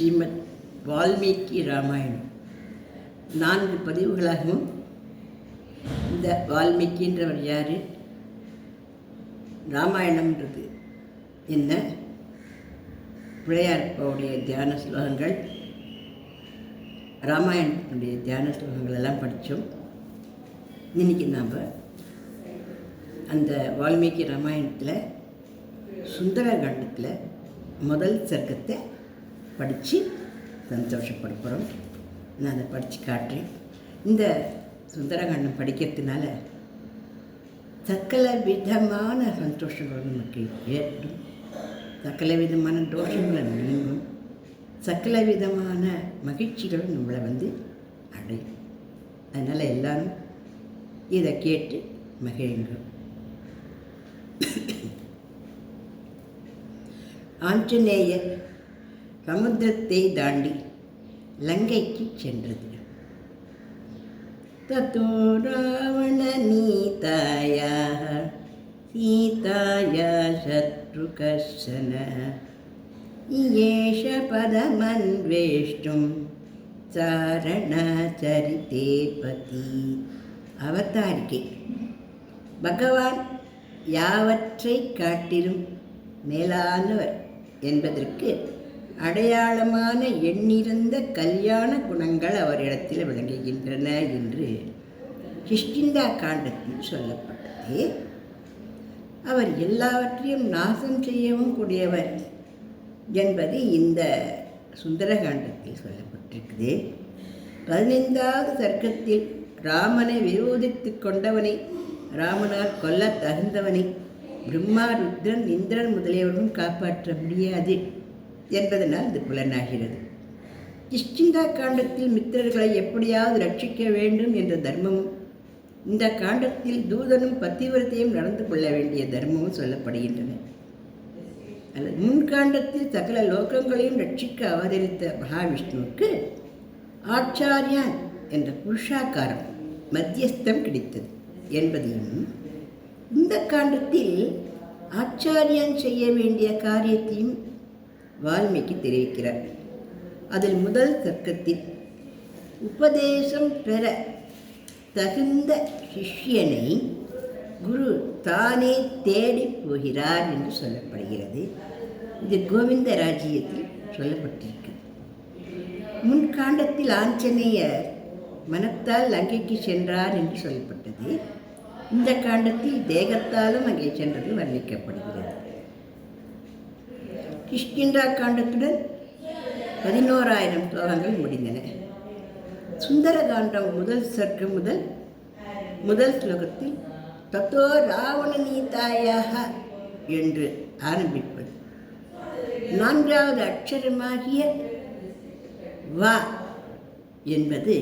ஸ்ரீமத் வால்மீகி ராமாயணம் 4 பதிவுகளாகவும். இந்த வால்மீகின்றவர் யார், ராமாயணம்ன்றது என்ன, பிள்ளையார்ப்பாவுடைய தியான ஸ்லோகங்கள், ராமாயணத்தினுடைய தியான ஸ்லோகங்கள் எல்லாம் படித்தோம். இன்றைக்கி நாம் அந்த வால்மீகி ராமாயணத்தில் சுந்தரகாண்டத்தில் முதல் சர்க்கத்தை படித்து சந்தோஷப்பட போகிறோம். நான் அதை படித்து காட்டுறேன். இந்த சுந்தரகாண்டம் படிக்கிறதுனால சகல விதமான சந்தோஷங்கள் நமக்கு ஏற்படும், சகல விதமான தோஷங்களை நீங்கும், சகல விதமான மகிழ்ச்சிகளும் நம்மளை அடையும். அதனால் எல்லாரும் இதை கேட்டு மகிழுங்க. ஆஞ்சநேயர் சமுத்திரத்தை தாண்டி லங்கைக்கு சென்றது. தத்தோ ராவண நீதாயா சீதாயா சத்ருகர்ஷன ஏஷ பதமன்வேஷ்டும் சாரணாச்சரிதே பதி. அவதாரிகை. பகவான் யாவற்றை காட்டிலும் மேலானவர் என்பதற்கு அடையாளமான எண்ணிறந்த கல்யாண குணங்கள் அவரிடத்தில் விளங்குகின்றன என்று கிஷ்கிந்தா காண்டத்தில் சொல்லப்பட்டது. அவர் எல்லாவற்றையும் நாசம் செய்யவும் கூடியவர் என்பது இந்த சுந்தரகாண்டத்தில் சொல்லப்பட்டிருக்குது. 15வது சர்க்கத்தில் ராமனை விரோதித்து கொண்டவனை, ராமனால் கொல்ல தகுந்தவனை பிரம்மா, ருத்ரன், இந்திரன் முதலியவர்களும் காப்பாற்ற முடியாது என்பதனால் இது புலனாகிறது. கிஷ்கிந்தா காண்டத்தில் மித்திரர்களை எப்படியாவது ரட்சிக்க வேண்டும் என்ற தர்மமும், இந்த காண்டத்தில் தூதனும் பத்திவிரத்தையும் நடந்து கொள்ள வேண்டிய தர்மமும் சொல்லப்படுகின்றன. அல்லது முன்காண்டத்தில் சகல லோகங்களையும் ரட்சிக்க அவதரித்த மகாவிஷ்ணுவுக்கு ஆச்சாரியான் என்ற புருஷாக்காரம் மத்தியஸ்தம் கிடைத்தது என்பதையும், இந்த காண்டத்தில் ஆச்சாரியான் செய்ய வேண்டிய காரியத்தையும் வால்மீகி தெரிவிக்கிறார். அதில் முதல் சர்க்கத்தில் உபதேசம் பெற தகுந்த சிஷ்யனை குரு தானே தேடி போகிறார் என்று சொல்லப்படுகிறது. இது கோவிந்த ராஜ்யத்தில் சொல்லப்பட்டிருக்கு. முன்காண்டத்தில் ஆஞ்சநேயர் மனத்தால் லங்கைக்கு சென்றார் என்று சொல்லப்பட்டது. இந்த காண்டத்தில் தேகத்தாலும் அங்கே சென்றது வர்ணிக்கப்படுகிறது. கிஷ்கிந்தா காண்டத்துடன் 11,000 ஸ்லோகங்கள் முடிந்தன. சுந்தரகாண்டம் முதல் சர்க்கம் முதல் ஸ்லோகத்தில் தத்தோ ராவண நீதாயாக என்று ஆரம்பிப்பது 4வது அட்சரமாகிய வா என்பது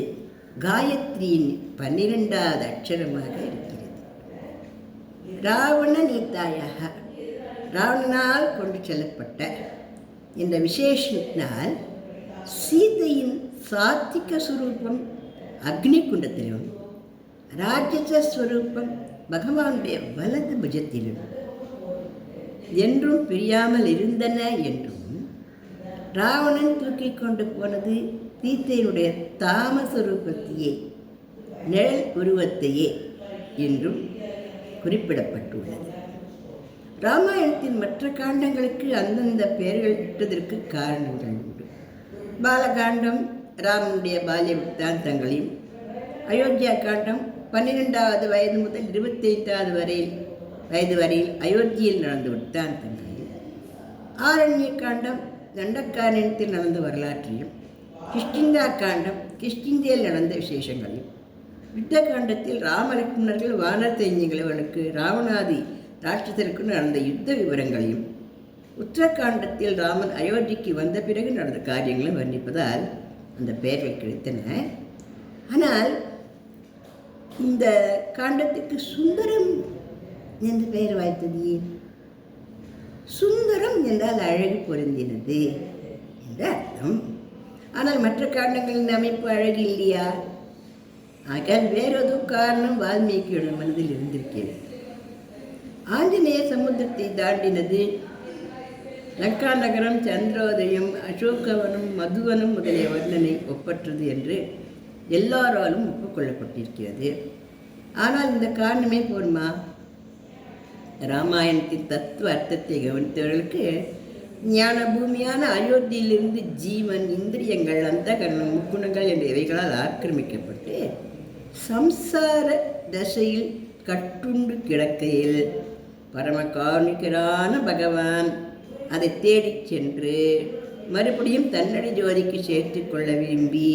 காயத்ரியின் 12வது அட்சரமாக இருக்கிறது. ராவண நீதாயாக, ராவணனால் கொண்டு செல்லப்பட்ட இந்த விசேஷத்தினால் சீதையின் சாத்விக ஸ்வரூபம் அக்னி குண்டத்திலும், ராட்சச ஸ்வரூபம் பகவானுடைய வலது புஜத்திலும் என்றும் பிரியாமல் இருந்தன என்றும், ராவணன் தூக்கி கொண்டு போனது சீதையினுடைய தாமஸ்வரூபத்தையே, நிழல் உருவத்தையே என்றும் குறிப்பிடப்பட்டுள்ளது. ராமாயணத்தின் மற்ற காண்டங்களுக்கு அந்தந்த பெயர்கள் இட்டதற்கு காரணங்கள் உண்டு. பாலகாண்டம் ராமனுடைய பால்ய வித்தாந்தங்களையும், அயோத்தியா காண்டம் 12வது வயது முதல் 25வது வயது வரையில் அயோத்தியில் நடந்த வித்தாந்தங்களையும், ஆரண்ய காண்டம் தண்டகாரண்யத்தில் நடந்த வரலாற்றையும், கிஷ்கிந்தா காண்டம் கிஷ்கிந்தையில் நடந்த விசேஷங்களையும், யுத்த காண்டத்தில் ராமலட்சுமணர்கள் வானர சைன்யங்களுக்கு ராவணாதி ராட்சசருக்கு நடந்த யுத்த விவரங்களையும், உத்தரகாண்டத்தில் ராமன் அயோத்திக்கு வந்த பிறகு நடந்த காரியங்களை வர்ணிப்பதால் அந்த பெயர்கள் கிடைத்தன. ஆனால் இந்த காண்டத்துக்கு சுந்தரம் என்று பெயர் வாய்த்தது ஏன்? சுந்தரம் என்றால் அழகு பொருந்தினது என்ற அர்த்தம். ஆனால் மற்ற காண்டங்களின் அமைப்பு அழகு இல்லையா? ஆகையால் வேறொரு காரணம் வால்மீகியோட மனதில் இருந்திருக்கிறது. ஆஞ்சநேய சமுத்திரத்தை தாண்டினது லங்கா நகரம், சந்திரோதயம், அசோகவனம், மதுவனம் முதலிய வர்ணனை ஒப்பற்றது என்று எல்லாராலும் ஒப்புக்கொள்ளப்பட்டிருக்கிறது. ஆனால் இந்த காரணமே போருமா? ராமாயணத்தின் தத்துவ அர்த்தத்தை கவனித்தவர்களுக்கு ஞான பூமியான அயோத்தியிலிருந்து ஜீவன், இந்திரியங்கள், அந்த கரணம், முக்குணங்கள் என்ற இவைகளால் ஆக்கிரமிக்கப்பட்டு சம்சார தசையில் கட்டுண்டு கிடக்கையில் பரமகாருணிகரான பகவான் அதை தேடிச் சென்று மறுபடியும் தன்னடி ஜோதிக்கு சேர்த்து கொள்ள விரும்பி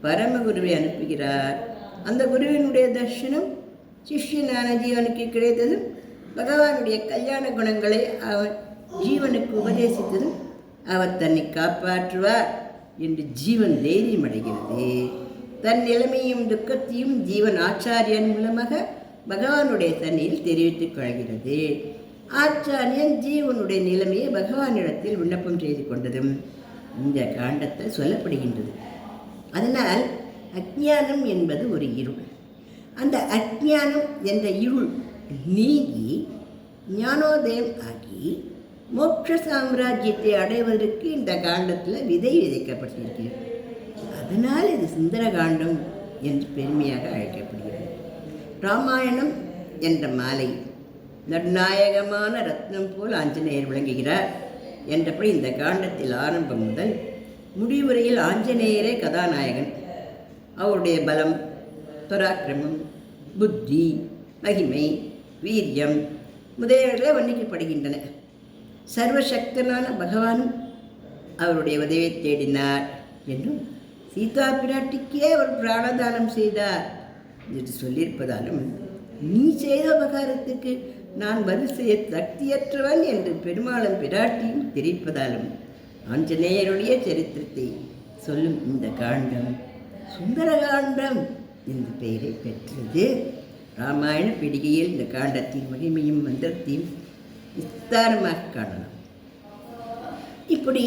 பரமகுருவை அனுப்புகிறார். அந்த குருவினுடைய தர்ஷனம் சிஷ்யனான ஜீவனுக்கு கிடைத்ததும் பகவானுடைய கல்யாண குணங்களை அவர் ஜீவனுக்கு உபதேசித்ததும் அவர் தன்னை காப்பாற்றுவார் என்று ஜீவன் தைரியம் அடைகிறது. தன் நிலைமையும் துக்கத்தையும் ஜீவன் ஆச்சாரியன் மூலமாக பகவானுடைய தன்னில் தெரிவித்துக் கொள்கிறது. ஆச்சாரியன் ஜீவனுடைய நிலைமையை பகவானிடத்தில் விண்ணப்பம் செய்து கொண்டதும் இந்த காண்டத்தில் சொல்லப்படுகின்றது. அதனால் அஜ்ஞானம் என்பது ஒரு இருள். அந்த அஜ்ஞானம் என்ற இருள் நீங்கி ஞானோதயம் ஆகி மோட்ச சாம்ராஜ்யத்தை அடைவதற்கு இந்த காண்டத்தில் விதை விதைக்கப்பட்டிருக்கிறது. அதனால் இது சுந்தரகாண்டம் என்று பெருமையாக அழைக்கப்படுகிறது. ராமாயணம் என்ற மாலை நடுநாயகமான ரத்னம் போல் ஆஞ்சநேயர் விளங்குகிறார் என்றபடி இந்த காண்டத்தில் ஆரம்பம் முதல் முடிவுரையில் ஆஞ்சநேயரே கதாநாயகன். அவருடைய பலம், பராக்கிரமம், புத்தி, மகிமை, வீரியம் முதலியவர்களே வர்ணிக்கப்படுகின்றன. சர்வசக்தனான பகவானும் அவருடைய உதவியை தேடினார் என்றும் சீதா பிராட்டிக்கே அவர் பிராணதானம் செய்தார் என்று சொல்லியிருப்பதாலும் நீ செய்த உபகாரத்துக்கு நான் பதில் செய்ய சக்தியற்றவன் என்று பெருமாளும் பிராட்டியும் தெரிவிப்பதாலும் ஆஞ்சநேயருடைய சரித்திரத்தை சொல்லும் இந்த காண்டம் சுந்தரகாண்டம் என்ற பெயரை பெற்றது. ராமாயண பீடிகையில் இந்த காண்டத்தின் மகிமையும் மந்திரத்தையும் விஸ்தாரமாக காணலாம். இப்படி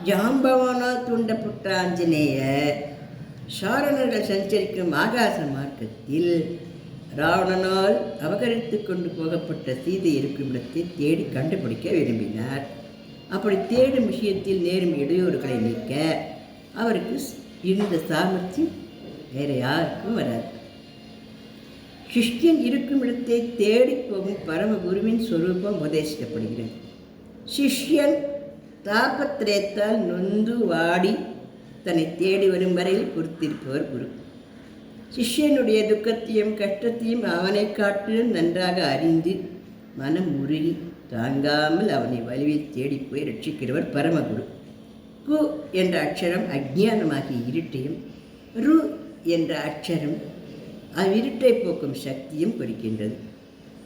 ஜாம்பவானால் தூண்டப்பட்ட ஆஞ்சநேயர் சாரணர்கள் சஞ்சரிக்கும் ஆகாச மார்க்கத்தில் ராவணனால் அபகரித்து கொண்டு போகப்பட்ட சீதை இருக்கும் இடத்தை தேடி கண்டுபிடிக்க விரும்பினார். அப்படி தேடும் விஷயத்தில் நேரும் இடையூறுகளை நீக்க அவருக்கு இருந்த சாமர்த்தியம் வேறு யாருக்கும் வராது. சிஷ்யன் இருக்கும் இடத்தை தேடி போகும் பரமகுருவின் சொரூபம் உபதேசிக்கப்படுகிறது. சிஷ்யன் தாபத்திரத்தால் நொந்து வாடி தன்னை தேடி வரும் வரையில் பொறுத்திருப்பவர் குரு. சிஷ்யனுடைய துக்கத்தையும் கஷ்டத்தையும் அவனை காட்டிலும் நன்றாக அறிந்து மனம் உருகி தாங்காமல் அவனை வலிவில் தேடிப்போய் ரட்சிக்கிறவர் பரமகுரு. கு என்ற அக்ஷரம் அஜ்ஞானமாகிய இருட்டையும், ரு என்ற அக்ஷரம் அவ்விருட்டை போக்கும் சக்தியும் குறிக்கின்றது.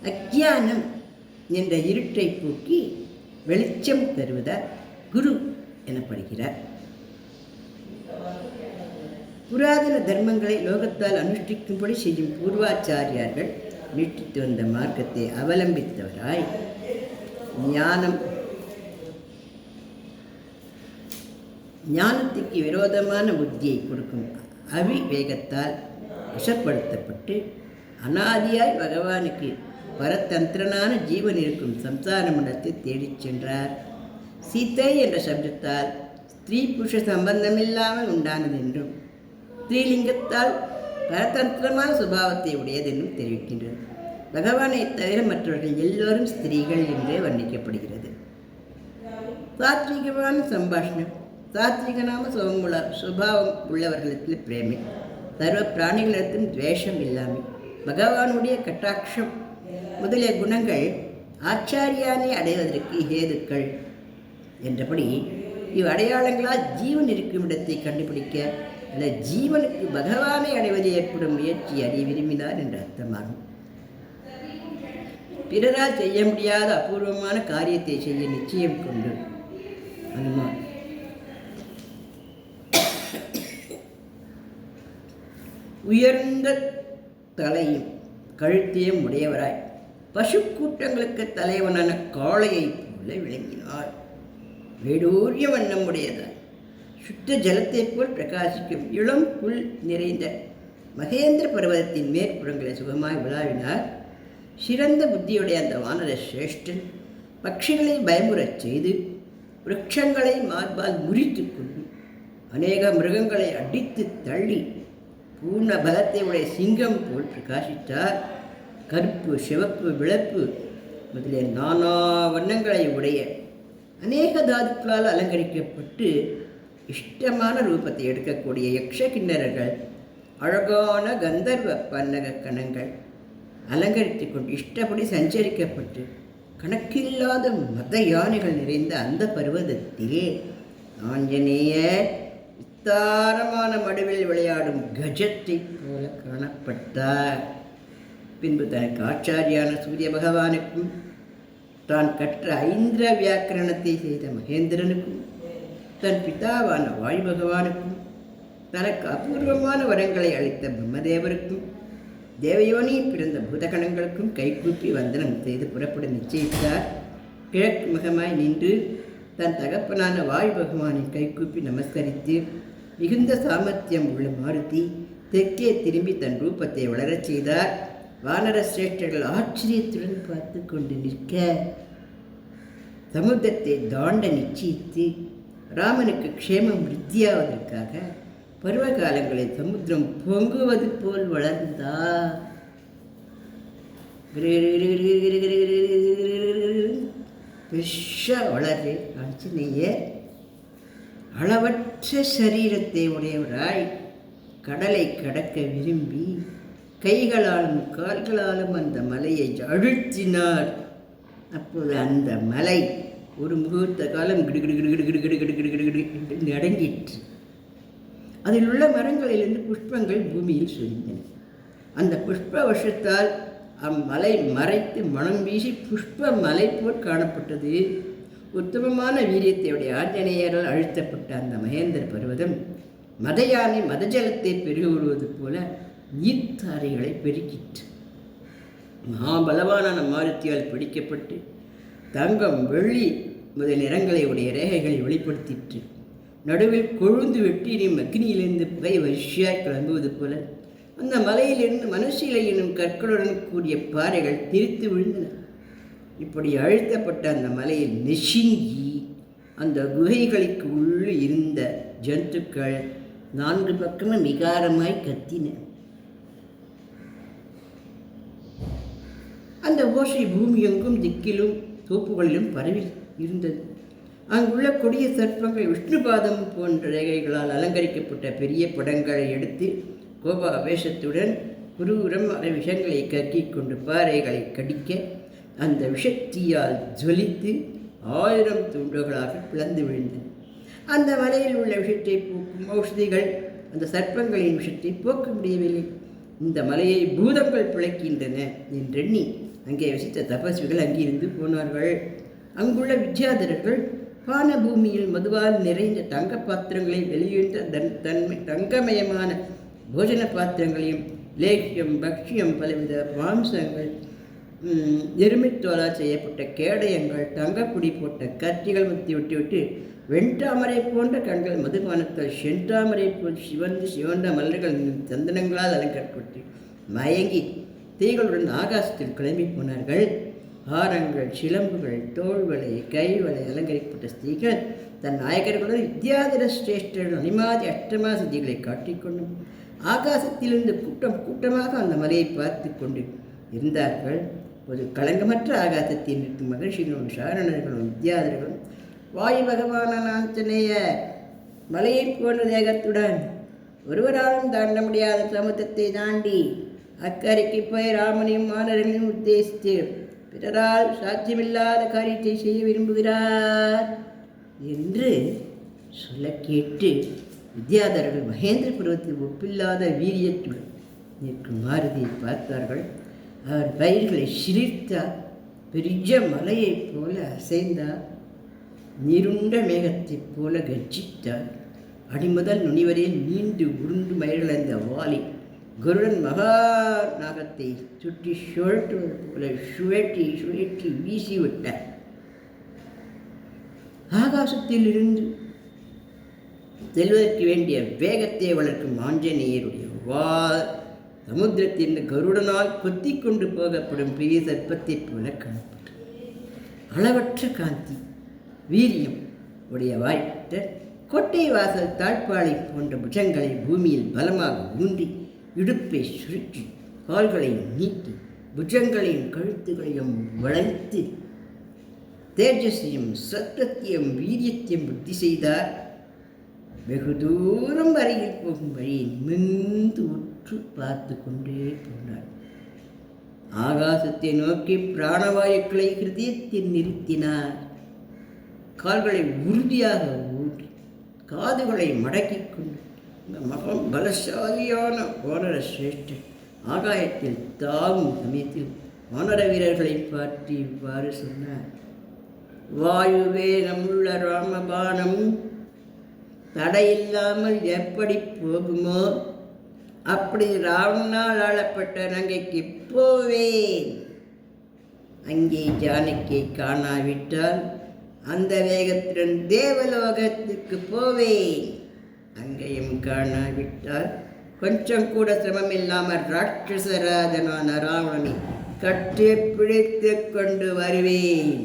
அஜ்ஞானம் என்ற இருட்டை போக்கி வெளிச்சம் தருவதால் குரு எனப்படுகிறார். புராதன தர்மங்களை லோகத்தால் அனுஷ்டிக்கும்படி செய்யும் பூர்வாச்சாரியார்கள் நீட்டித்து வந்த மார்க்கத்தை அவலம்பித்தவராய் ஞானத்துக்கு விரோதமான புத்தியை கொடுக்கும் அவிவேகத்தால் வசப்படுத்தப்பட்டு அனாதியாய் பகவானுக்கு பரதந்திரனான ஜீவன் இருக்கும் சம்சார மண்டலத்தை தேடிச் சென்றார். சீதை என்ற சப்தத்தால் ஸ்திரீ புருஷ சம்பந்தமில்லாமல் உண்டானது என்றும் ஸ்ரீலிங்கத்தால் பரதந்திரமான சுபாவத்தை உடையதென்றும் தெரிவிக்கின்றது. பகவானை தவிர மற்றவர்கள் எல்லோரும் ஸ்திரீகள் என்றே வர்ணிக்கப்படுகிறது. சாத்விகமான சம்பாஷணம், சாத்விகனாம சுபாவம் உள்ளவர்களிடத்தில் பிரேமை, சர்வ பிராணிகளிடத்திலும் துவேஷம் இல்லாமை, பகவானுடைய கட்டாட்சம் முதலிய குணங்கள் ஆச்சாரியானை அடைவதற்கு ஹேதுக்கள் என்றபடி இவ்வடையாளங்களால் ஜீவன் இருக்கும் இடத்தை கண்டுபிடிக்க அல்ல ஜீவனுக்கு பகவானை அடைவது ஏற்படும் முயற்சி அறிய விரும்பினார் என்ற அர்த்தமாகும். பிறரால் செய்ய முடியாத அபூர்வமான காரியத்தை செய்ய நிச்சயம் கொண்டு அனுமான் உயர்ந்த தலையும் கழுத்தையும் உடையவராய் பசு கூட்டங்களுக்கு தலைவனான காளையைப் போல விளங்கினார். வேடூரிய வண்ணம் உடையதாய் சுத்த ஜலத்தைப் போல் பிரகாசிக்கும் இளம் புல் நிறைந்த மகேந்திர பர்வதத்தின் மேற்புறங்களை சுகமாய் விழாவினார். சிறந்த புத்தியுடைய அந்த வானர சிரேஷ்டன் பட்சிகளை பயமுறச் செய்து விரட்சங்களை மார்பால் முறித்து கொண்டு அநேக மிருகங்களை அடித்து தள்ளி பூர்ண பலத்தை உடைய சிங்கம் போல் பிரகாசித்தார். கருப்பு, சிவப்பு, விளப்பு முதலிய நானா வண்ணங்களை உடைய அநேக தாதுக்களால் அலங்கரிக்கப்பட்டு இஷ்டமான ரூபத்தை எடுக்கக்கூடிய யக்ஷ கிண்ணறர்கள், அழகான கந்தர்வ பன்னக கணங்கள் அலங்கரித்து கொண்டு இஷ்டப்படி சஞ்சரிக்கப்பட்டு கணக்கில்லாத மத யானைகள் நிறைந்த அந்த பர்வதத்தில் ஆஞ்சநேயர் விஸ்தாரமான மடுவில் விளையாடும் கஜத்தை போல காணப்பட்டார். பின்பு தனக்கு ஆச்சாரியான சூரிய பகவானுக்கும் தான் கற்ற ஐந்திர வியாக்கரணத்தை செய்த மகேந்திரனுக்கும் தன் பிதாவான வாயு பகவானுக்கும் தனக்கு அபூர்வமான வரங்களை அளித்த பிரம்மதேவருக்கும் தேவயோனியில் பிறந்த பூதகணங்களுக்கும் கைகூப்பி வந்தனம் செய்து புறப்பட நிச்சயித்தார். கிழக்கு முகமாய் நின்று தன் தகப்பனான வாயு பகவானை கைகூப்பி நமஸ்கரித்து மிகுந்த சாமர்த்தியம் உள்ள மாருதி தெற்கே திரும்பி தன் ரூபத்தை வளரச் செய்தார். வானர சிரேஷ்டர்கள் ஆச்சரியத்துடன் பார்த்து கொண்டு நிற்க சமுத்திரத்தை தாண்ட நிச்சயித்து ராமனுக்கு க்ஷேமம் விருத்தியாவதற்காக பருவ காலங்களில் சமுத்திரம் பொங்குவது போல் வளர்ந்தார். பெருசா வளரு ஆஞ்சநேயர் அளவற்ற சரீரத்தை உடையவராய் கடலை கடக்க விரும்பி கைகளாலும் கால்களாலும் அந்த மலையை அழுத்தினார். அப்போது அந்த மலை ஒரு முகூர்த்த காலம் கிடுகிடு கிடுகிடு கிடுகிடு கிடுகிடு கிடுகிடு என்று நடங்கிற்று. அதில் உள்ள மரங்களிலிருந்து புஷ்பங்கள் பூமியில் சொரிந்தன. அந்த புஷ்ப வருஷத்தால் அம்மலை மறைத்து மனம் வீசி புஷ்ப மலை போல் காணப்பட்டது. உத்தமமான வீரியத்தையுடைய ஆஞ்சநேயரால் அழுத்தப்பட்ட அந்த மகேந்திர பர்வதம் மத யானை மதஜலத்தை பெருகுவது போல நீர்த்தாரைகளை பெருக்கிற்று. மகாபலவான மாருத்தியால் பிடிக்கப்பட்டு தங்கம், வெள்ளி முதல் நிறங்களை உடைய ரேகைகளை வெளிப்படுத்திற்று. நடுவில் கொழுந்து வெட்டியும் அக்னியிலிருந்து புகை வரிசையாய் கிளம்புவது போல அந்த மலையிலிருந்து மனுஷிலை எனும் கற்களுடன் கூடிய பாறைகள் திரித்து விழுந்தன. இப்படி அழுத்தப்பட்ட அந்த மலையில் நெசுங்கி அந்த குகைகளுக்கு உள்ளே இருந்த ஜந்துக்கள் 4 பக்கமும் விகாரமாய் கத்தின. அந்த ஓசை பூமி எங்கும் திக்கிலும் தோப்புகளிலும் பரவி இருந்தது. அங்குள்ள கொடிய சர்ப்பங்கள் விஷ்ணுபாதம் போன்ற ரேகைகளால் அலங்கரிக்கப்பட்ட பெரிய படங்களை எடுத்து கோபாவேசத்துடன் குரூரம் விஷங்களை கக்கிக் கொண்டு பாறைகளை கடிக்க அந்த விஷத்தீயால் ஜொலித்து 1000 துண்டுகளாக பிளந்து விழுந்தன. அந்த மலையில் உள்ள விஷத்தை போக்கும் ஔஷதிகள் அந்த சர்ப்பங்களின் விஷத்தை போக்க முடியவில்லை. இந்த மலையை பூதங்கள் பிழைக்கின்றன என்றெண்ணி அங்கே வசித்த தபஸ்விகள் அங்கிருந்து போனார்கள். அங்குள்ள வித்யாதரர்கள் பான பூமியில் மதுவால் நிறைந்த தங்க பாத்திரங்களை வெளியின்ற தங்கமயமான போஜன பாத்திரங்களையும் லேக்கியம், பக்ஷியம், பலவித மாம்சங்கள், எருமைத்தோலால் செய்யப்பட்ட கேடயங்கள், தங்கக்குடி போட்ட கத்திகள் விட்டு வெண்தாமரை போன்ற கண்கள் மதுபானத்தால் செந்தாமரை போல் சிவந்த மலர்கள் சந்தனங்களால் அலங்கரிக்கப்பட்டு மயங்கி தீகளுடன் ஆகாசத்தில் கிளம்பி போனார்கள். ஹாரங்கள், சிலம்புகள், தோள்வளை, கைவளை அலங்கரிக்கப்பட்ட ஸ்திரீகள் தன் நாயகர்களுடன் வித்யாதர சிரேஷ்டர்கள் அனிமாதி அஷ்டமா சித்திகளை காட்டிக்கொண்டும் ஆகாசத்திலிருந்து கூட்டமாக அந்த மலையை பார்த்து கொண்டு இருந்தார்கள். ஒரு களங்கமற்ற ஆகாசத்தில் இருக்கும் மகிழ்ச்சிகளும் சாரணர்களும் வித்யாதர்களும் வாயு பகவானான ஆஞ்சநேயர் மலையை போன்ற தேகத்துடன் ஒருவராலும் தாண்ட முடியாத சமுத்திரத்தை தாண்டி அக்கறைக்கு போய் ராமனையும் மாணவர்களையும் உத்தேசித்து பிறரால் சாத்தியமில்லாத காரியத்தை செய்ய விரும்புகிறார் என்று சொல்ல கேட்டு வித்யாதரர்கள் மகேந்திர பருவத்தில் ஒப்பில்லாத வீரியத்துடன் நிற்கும் மாருதியை பார்த்தார்கள். அவர் பயிர்களை சிரித்தார். பெரிய மலையைப் போல அசைந்தார். நீருண்ட மேகத்தைப் போல கர்ஜித்தார். அடிமுதல் நுனிவரையில் நீண்டு உருண்டு மயிரிழந்த வாலி கருடன் மகா நாகத்தை சுற்றி சுழற்றுவது போல சுழற்றி சுழற்றி வீசிவிட்டார். ஆகாசத்திலிருந்து செல்வதற்கு வேண்டிய வேகத்தை வளர்க்கும் ஆஞ்சநேயருடைய வால் சமுத்திரத்தின் கருடனால் கொத்தி கொண்டு போகப்படும் பெரிய சர்ப்பத்தைப் போல காணப்பட்டது. அளவற்ற காந்தி, வீரியம், உடைய வாய்ப்பிட்ட கோட்டை வாசல் தாழ்பாளை போன்ற புஜங்களை பூமியில் பலமாக ஊன்றி இடுப்பை சுருக்கி கால்களை நீட்டி புஜங்களையும் கழுத்துகளையும் வளைத்து தேஜஸையும் சத்தத்தையும் வீரியத்தையும் புத்தி செய்தார். வெகு தூரம் வரையில் போகும் வழியை நிமிர்ந்து உற்று பார்த்து கொண்டே போனார். ஆகாசத்தை நோக்கி பிராணவாயுக்களை ஹிருதயத்தில் நிறுத்தினார். கால்களை உறுதியாக ஊன்றி காதுகளை மடக்கிக் கொண்டு இந்த மகம் பலசாலியான வானர சிரேஷ்டன் ஆகாயத்தில் தாவும் சமயத்தில் வானர வீரர்களை பார்த்து இவ்வாறு சொன்னார். வாயுவே நம்முள்ள ராமபானம் தடையில்லாமல் எப்படி போகுமோ அப்படி ராவணனால் ஆளப்பட்ட லங்கைக்கு போவேன். அங்கே ஜானகியை காணாவிட்டால் அந்த வேகத்துடன் தேவலோகத்துக்கு போவேன். அங்கேயும் காணாவிட்டால் கொஞ்சம் கூட சிரமம் இல்லாமல் ராட்சசராஜனான ராவணனை கட்டி பிடித்து கொண்டு வருவேன்.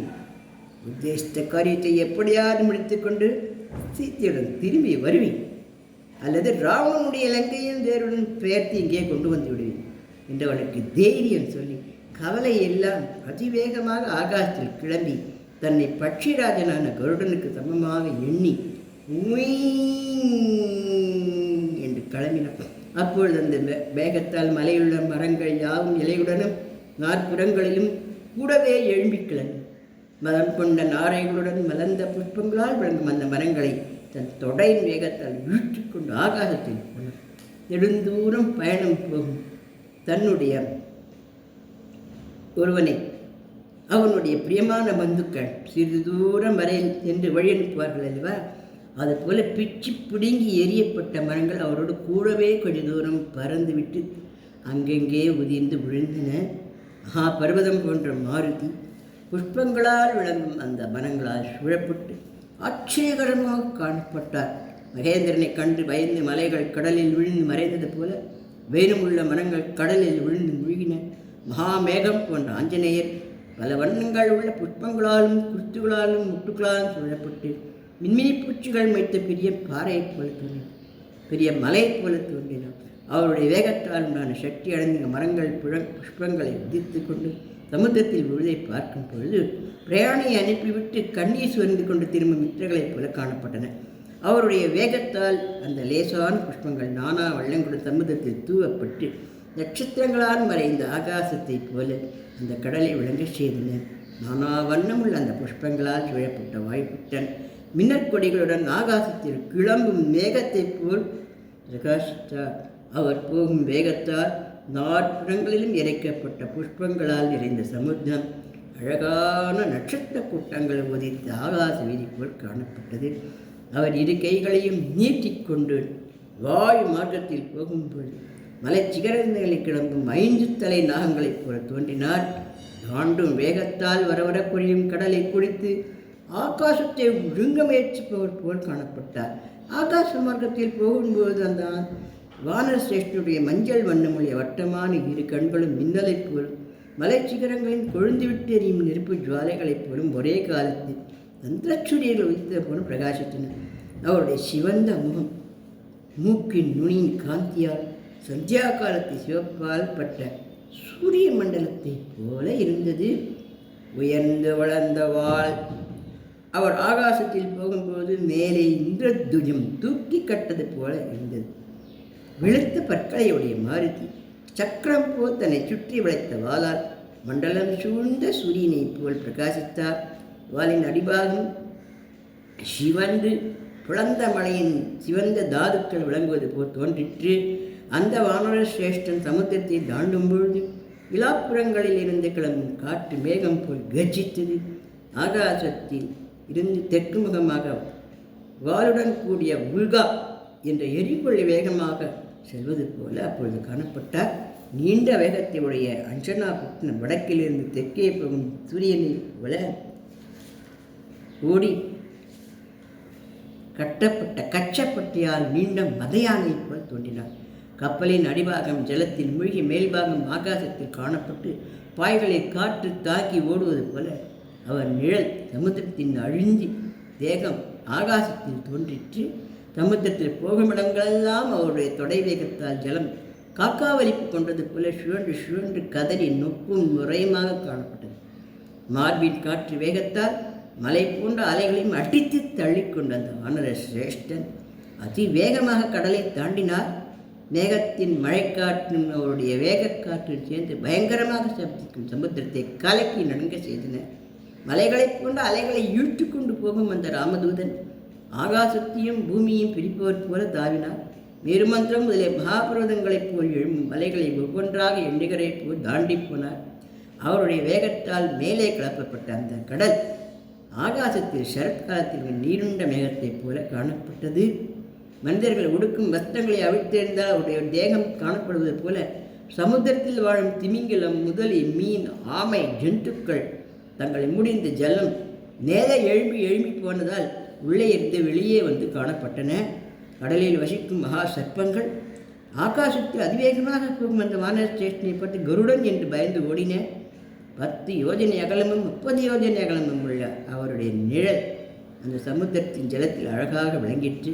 உத்தேசித்த காரியத்தை எப்படியாவது முடித்துக்கொண்டு சீத்தையுடன் திரும்பி வருவேன். அல்லது ராவணனுடைய இலங்கையும் தேருடன் பெயர்த்து இங்கே கொண்டு வந்து விடுவேன் என்றவனுக்கு தைரியம் சொல்லி கவலை எல்லாம் அதிவேகமாக ஆகாசத்தில் கிளம்பி தன்னை பட்சிராஜனான கருடனுக்கு சமமாக எண்ணி என்று கிளம்பினான். அப்பொழுது அந்த வேகத்தால் மலையுள்ள மரங்கள் யாவும் இலையுடனும் நாற்புறங்களிலும் கூடவே எழும்பி கிளம்பி மதம் கொண்ட நாரைகளுடன் மலர்ந்த புஷ்பங்களால் விளங்கும் அந்த மரங்களை தன் தொடையின் வேகத்தால் இழுத்து கொண்டு ஆகாசத்தில் போனார். நெடுந்தூரம் பயணம் போகும் தன்னுடைய ஒருவனை அவனுடைய பிரியமான பந்துக்கள் சிறிது தூரம் வரையில் சென்று வழி அனுப்புவார்கள் அல்லவா, அதுபோல பிச்சு பிடுங்கி எரியப்பட்ட மரங்கள் அவரோடு கூடவே கொஞ்ச தூரம் பறந்துவிட்டு அங்கெங்கே உதிர்ந்து விழுந்தன. பர்வதம் போன்ற மாருதி புஷ்பங்களால் விளங்கும் அந்த மரங்களால் சூழப்பட்டு ஆச்சரியகரமாக காணப்பட்டார். மகேந்திரனை கண்டு பயந்து மலைகள் கடலில் விழுந்து மறைந்தது போல வேணுமுள்ள மரங்கள் கடலில் விழுந்து மூழ்கின. மகாமேகம் போன்ற ஆஞ்சநேயர் பல வண்ணங்கள் உள்ள புஷ்பங்களாலும் குருத்துகளாலும் முட்டுகளாலும் சூழப்பட்டு மின்மினி பூச்சிகள் வைத்த பெரிய பாறையைப் போல தோன்றினார், பெரிய மலையைப் போல தோன்றினார். அவருடைய வேகத்தால் உண்டான சக்தி அடைந்த மரங்கள் புஷ்பங்களை உதித்து கொண்டு சமுத்திரத்தில் விழுதை பார்க்கும் பொழுது பிரயாணியை அனுப்பிவிட்டு கண்ணீர் சுவந்து கொண்டு திரும்பும் மித்திரங்களைப் போல காணப்பட்டன. அவருடைய வேகத்தால் அந்த லேசான புஷ்பங்கள் நானா வள்ளங்களுடன் சமுத்திரத்தில் தூவப்பட்டு நட்சத்திரங்களால் மறைந்த ஆகாசத்தைப் போல அந்த கடலை விளங்க செய்தன. நானா வண்ணமுள்ள அந்த புஷ்பங்களால் சூழப்பட்ட வாய்ப்புட்டன் மின்னற்கொடிகளுடன் ஆகாசத்தில் கிளம்பும் மேகத்தைப் போல் பிரகாசித்தார். அவர் போகும் வேகத்தால் நாற்புறங்களிலும் இறைக்கப்பட்ட புஷ்பங்களால் நிறைந்த சமுத்திரம் அழகான நட்சத்திர கூட்டங்கள் உதித்து ஆகாச வீதி போல் காணப்பட்டது. அவர் இரு கைகளையும் நீட்டிக்கொண்டு வாயு மார்க்கத்தில் போகும்போது மலை சிகரங்களை கிளம்பும் 5 தலை நாகங்களைப் போல தோன்றினார். தாண்டும் வேகத்தால் வரவர பொழியும் கடலை குடித்து ஆகாசத்தை ஒழுங்க முயற்சிப்பவர் போல் காணப்பட்டார். ஆகாச மார்க்கத்தில் போகும்போது அந்த வானர சிரேஷ்டனுடைய மஞ்சள் வண்ணமுடைய வட்டமான 2 கண்களும் மின்னலைப் போலும் மலை சிகரங்களின் கொழுந்துவிட்டு எறியும் நெருப்பு ஜுவாலைகளைப் போலும் ஒரே காலத்தில் தந்திரச்சூரியர்கள் உதித்த போலும் பிரகாசித்தன. அவருடைய சிவந்த முகம் மூக்கின் நுனியின் காந்தியால் சந்தியா காலத்தை சிவப்பால் பட்ட சூரிய மண்டலத்தை போல இருந்தது. உயர்ந்து வளர்ந்த வாள் அவர் ஆகாசத்தில் போகும்போது மேலே இந்திரதுஜம் தூக்கி கட்டது போல இருந்தது. வெளுத்த பற்களையுடைய மாருதி சக்கரம் போல் தன்னை சுற்றி வளைத்த வாளால் மண்டலம் சூழ்ந்த சூரியனை போல் பிரகாசித்தார். வாளின் அடிபாகம் சிவந்து புலந்த மலையின் சிவந்த தாதுக்கள் விளங்குவது போல் தோன்றிற்று. அந்த வானர சிரேஷ்டன் சமுத்திரத்தை தாண்டும் பொழுது விழாப்புறங்களில் இருந்து கிளம்பும் காற்று மேகம் போல் கர்ஜித்தது. ஆகாசத்தில் இருந்து தெற்கு முகமாக வாளுடன் கூடிய உல்கா என்ற எரிபொழி வேகமாக செல்வது போல அப்பொழுது காணப்பட்டார். நீண்ட வேகத்தை உடைய அஞ்சனா புத்தின வடக்கிலிருந்து தெற்கே போகும் சூரியனை போல ஓடி கட்டப்பட்ட கச்சப்பட்டியால் நீண்ட மதையானை போல் தோன்றினார். கப்பலின் அடிபாகம் ஜலத்தில் மூழ்கி மேல்பாகம் ஆகாசத்தில் காணப்பட்டு பாய்களை காற்று தாக்கி ஓடுவது போல அவர் நிழல் சமுத்திரத்தின் அழிஞ்சி தேகம் ஆகாசத்தில் தோன்றிற்று. சமுத்திரத்தில் போகும் இடங்களெல்லாம் அவருடைய தொடை வேகத்தால் ஜலம் காக்காவலிப்பு கொண்டது போல சுழன்று சுழன்று கதறி நொப்பும் நுரையுமாக காணப்பட்டது. மார்பின் காற்று வேகத்தால் மலை போன்ற அலைகளையும் அடித்து தள்ளிக்கொண்ட அந்த வானர சிரேஷ்டன் அதிவேகமாக கடலை தாண்டினார். மேகத்தின் மழைக்காற்றும் அவருடைய வேகக்காற்றும் சேர்ந்து பயங்கரமாக சப்திக்கும் சமுத்திரத்தை கலக்கி நடுங்க செய்தன. மலைகளைப் போன்ற அலைகளை இழுத்து கொண்டு போகும் அந்த ராமதூதன் ஆகாசத்தையும் பூமியையும் பிரிப்பவர் போல தாவினார். மேருமந்திரம் முதலிய மகாபுரதங்களைப் போல் எழும்பும் மலைகளை ஒவ்வொன்றாக எண்ணுகரை போல் தாண்டி போனார். அவருடைய வேகத்தால் மேலே கிளப்பப்பட்ட அந்த கடல் ஆகாசத்தில் சரத்காலத்தில் நீருண்ட மேகத்தைப் போல காணப்பட்டது. மனிதர்கள் உடுக்கும் வஸ்திரங்களை அவிழ்த்திருந்தால் அவருடைய தேகம் காணப்படுவது போல சமுத்திரத்தில் வாழும் திமிங்கலம், முதலி, மீன், ஆமை, ஜந்துக்கள் தங்களை முடிந்த ஜலம் நேர எழும்பி போனதால் உள்ளே இருந்து வெளியே வந்து காணப்பட்டன. கடலில் வசிக்கும் மகா சர்ப்பங்கள் ஆகாசத்தில் அதிவேகமாக போகும் அந்த வானர ஸ்டேஷனை பார்த்து கருடன் என்று பயந்து ஓடின. 10 யோஜனை அகலமும் 30 யோஜனை அகலமும் உள்ள அவருடைய நிழல் அந்த சமுத்திரத்தின் ஜலத்தில் அழகாக விளங்கிற்று.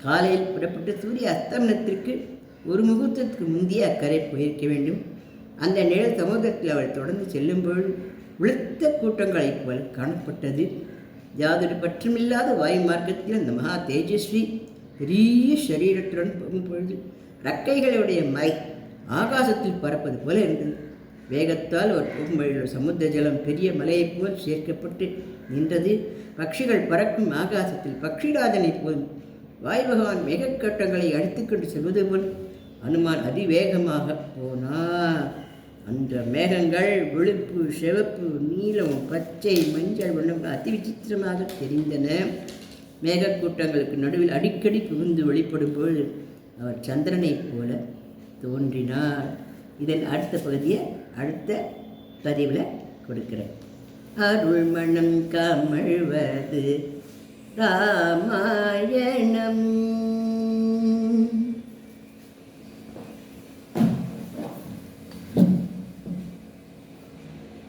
காலையில் புறப்பட்டு சூரிய அஸ்தமனத்திற்கு ஒரு முகூர்த்தத்துக்கு முந்தைய அக்கறை போயிருக்க வேண்டும். அந்த நிழல் சமுத்திரத்தில் அவள் தொடர்ந்து செல்லும்பொழுது விழுத்த கூட்டங்களைப் போல காணப்பட்டது. யாதொரு பற்றமில்லாத வாயு மார்க்கத்தில் அந்த மகா தேஜஸ்வி பெரிய சரீரத்துடன் போகும்பொழுது ரக்கைகளுடைய மை ஆகாசத்தில் பறப்பது போல இருந்தது. வேகத்தால் அவர் போகும் வழியில் சமுத்திர ஜலம் பெரிய மலையைப் போல் சேர்க்கப்பட்டு நின்றது. பட்சிகள் பறக்கும் ஆகாசத்தில் பக்ஷிராஜனை போல் வாயு பகவான் மேகக்கட்டங்களை அடித்துக்கொண்டு செல்வது போல் அனுமான் அதிவேகமாக போனார். அந்த மேகங்கள் வெளுப்பு, சிவப்பு, நீலம், பச்சை, மஞ்சள் வண்ணங்கள் அதி விசித்திரமாக தெரிந்தன. மேகக்கூட்டங்களுக்கு நடுவில் அடிக்கடி புகுந்து வெளிப்படும் பொழுது அவர் சந்திரனைப் போல தோன்றினார். இதன் அடுத்த பகுதியை அடுத்த பதிவில் கொடுக்கிறேன். அருள் மனம் கமழ்வது ராமாயணம்.